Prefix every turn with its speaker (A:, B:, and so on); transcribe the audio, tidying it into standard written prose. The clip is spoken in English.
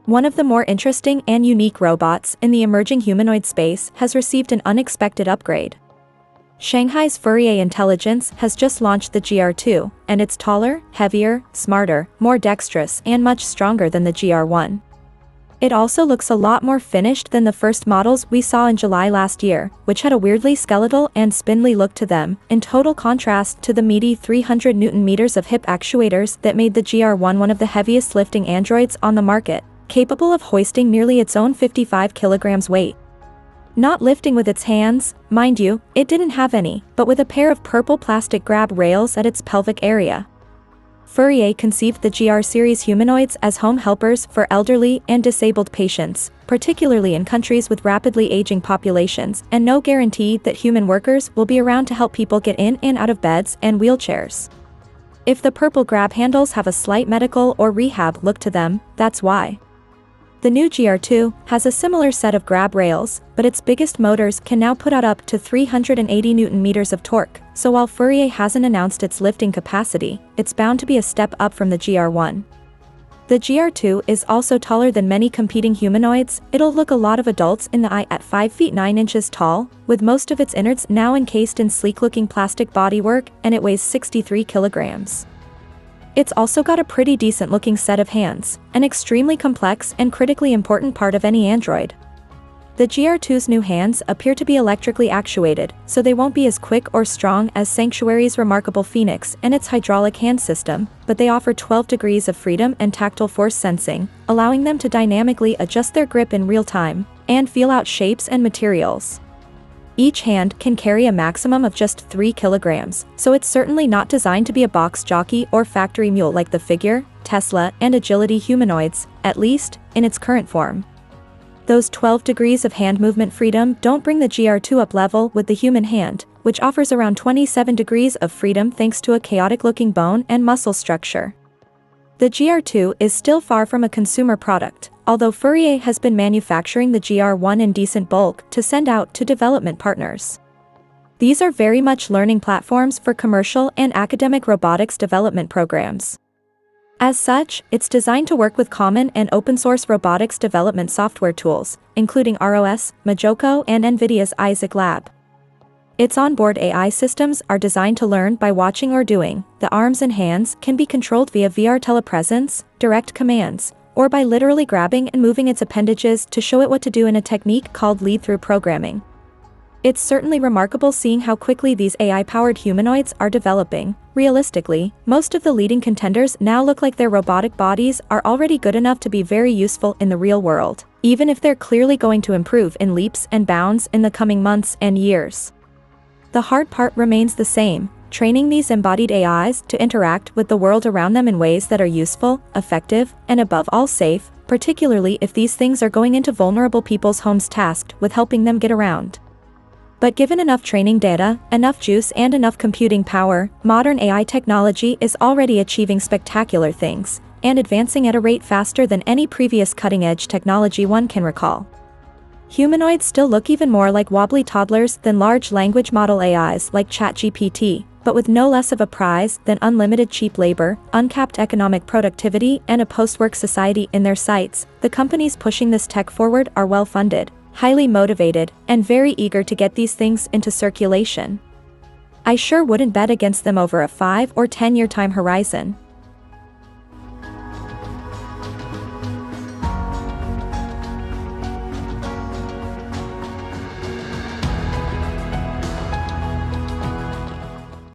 A: One of the more interesting and unique robots in the emerging humanoid space has received an unexpected upgrade. Shanghai's Fourier Intelligence has just launched the GR-2, and it's taller, heavier, smarter, more dexterous, and much stronger than the GR-1. It also looks a lot more finished than the first models we saw in July last year, which had a weirdly skeletal and spindly look to them, in total contrast to the meaty 300 Nm of hip actuators that made the GR-1 one of the heaviest lifting androids on the market, capable of hoisting nearly its own 55 kilograms weight. Not lifting with its hands, mind you, it didn't have any, but with a pair of purple plastic grab rails at its pelvic area. Fourier conceived the GR series humanoids as home helpers for elderly and disabled patients, particularly in countries with rapidly aging populations, and no guarantee that human workers will be around to help people get in and out of beds and wheelchairs. If the purple grab handles have a slight medical or rehab look to them, that's why. The new GR-2 has a similar set of grab rails, but its biggest motors can now put out up to 380 Nm of torque, so while Fourier hasn't announced its lifting capacity, it's bound to be a step up from the GR-1. The GR-2 is also taller than many competing humanoids. It'll look a lot of adults in the eye at 5 feet 9 inches tall, with most of its innards now encased in sleek-looking plastic bodywork, and it weighs 63 kilograms. It's also got a pretty decent-looking set of hands, an extremely complex and critically important part of any android. The GR-2's new hands appear to be electrically actuated, so they won't be as quick or strong as Sanctuary's remarkable Phoenix and its hydraulic hand system, but they offer 12 degrees of freedom and tactile force sensing, allowing them to dynamically adjust their grip in real time, and feel out shapes and materials. Each hand can carry a maximum of just 3 kilograms, so it's certainly not designed to be a box jockey or factory mule like the Figure, Tesla, and Agility humanoids, at least, in its current form. Those 12 degrees of hand movement freedom don't bring the GR-2 up level with the human hand, which offers around 27 degrees of freedom thanks to a chaotic-looking bone and muscle structure. The GR-2 is still far from a consumer product, although Fourier has been manufacturing the GR-1 in decent bulk to send out to development partners. These are very much learning platforms for commercial and academic robotics development programs. As such, it's designed to work with common and open-source robotics development software tools, including ROS, Majoko, and NVIDIA's Isaac Lab. Its onboard AI systems are designed to learn by watching or doing. The arms and hands can be controlled via VR telepresence, direct commands, or by literally grabbing and moving its appendages to show it what to do in a technique called lead-through programming. It's certainly remarkable seeing how quickly these AI-powered humanoids are developing. Realistically, most of the leading contenders now look like their robotic bodies are already good enough to be very useful in the real world, even if they're clearly going to improve in leaps and bounds in the coming months and years. The hard part remains the same: training these embodied AIs to interact with the world around them in ways that are useful, effective, and above all safe, particularly if these things are going into vulnerable people's homes tasked with helping them get around. But given enough training data, enough juice, and enough computing power, modern AI technology is already achieving spectacular things, and advancing at a rate faster than any previous cutting-edge technology one can recall. Humanoids still look even more like wobbly toddlers than large language model AIs like ChatGPT, but with no less of a prize than unlimited cheap labor, uncapped economic productivity, and a post-work society in their sights. The companies pushing this tech forward are well-funded, highly motivated, and very eager to get these things into circulation. I sure wouldn't bet against them over a 5 or 10-year time horizon.